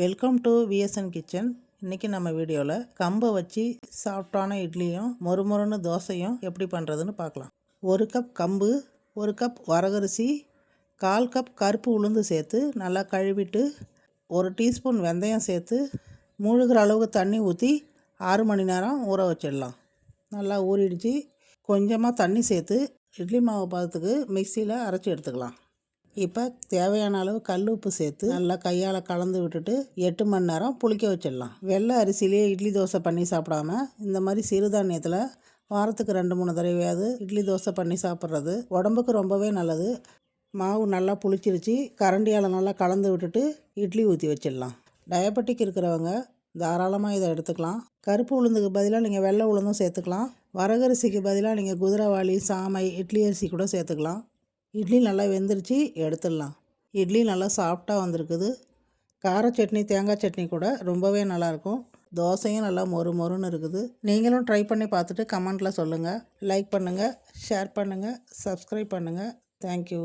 Welcome to VSN kitchen. இன்றைக்கி நம்ம வீடியோவில் கம்பை வச்சு சாஃப்டான இட்லியும் மொறுமொறுன்னு தோசையும் எப்படி பண்ணுறதுன்னு பார்க்கலாம். 1 கப் கம்பு, 1 கப் வரகரிசி, 1/4 கப் கருப்பு உளுந்து சேர்த்து நல்லா கழுவிட்டு 1 டீஸ்பூன் வெந்தயம் சேர்த்து மூழ்கிற அளவுக்கு தண்ணி ஊற்றி 6 மணி நேரம் ஊற வச்சிடலாம். நல்லா ஊறிடுச்சு. கொஞ்சமாக தண்ணி சேர்த்து இட்லி மாவு பதத்துக்கு மிக்சியில் அரைச்சி எடுத்துக்கலாம். இப்போ தேவையான அளவு கல் உப்பு சேர்த்து நல்லா கையால் கலந்து விட்டுட்டு 8 மணி நேரம் புளிக்க வச்சிடலாம். வெள்ளை அரிசியிலே இட்லி தோசை பண்ணி சாப்பிடாம இந்த மாதிரி சிறுதானியத்தில் வாரத்துக்கு 2-3 தடவையாவது இட்லி தோசை பண்ணி சாப்பிட்றது உடம்புக்கு ரொம்பவே நல்லது. மாவு நல்லா புளிச்சிருச்சு. கரண்டியால் நல்லா கலந்து விட்டுட்டு இட்லி ஊற்றி வச்சிடலாம். டயபெட்டிக் இருக்கிறவங்க தாராளமாக இதை எடுத்துக்கலாம். கருப்பு உளுந்துக்கு பதிலாக நீங்கள் வெள்ளை உளுந்தும் சேர்த்துக்கலாம். வரகரிசிக்கு பதிலாக நீங்கள் குதிரைவாளி, சாமை, இட்லி அரிசி கூட சேர்த்துக்கலாம். இட்லி நல்லா வெந்துருச்சு, எடுத்துடலாம். இட்லி நல்லா சாஃப்டாக வந்திருக்குது. கார சட்னி, தேங்காய் சட்னி கூட ரொம்பவே நல்லாயிருக்கும். தோசையும் நல்லா மொறுன்னு இருக்குது. நீங்களும் ட்ரை பண்ணி பார்த்துட்டு கமெண்ட்டில் சொல்லுங்கள். லைக் பண்ணுங்கள், ஷேர் பண்ணுங்கள், சப்ஸ்கிரைப் பண்ணுங்கள். தேங்க்யூ.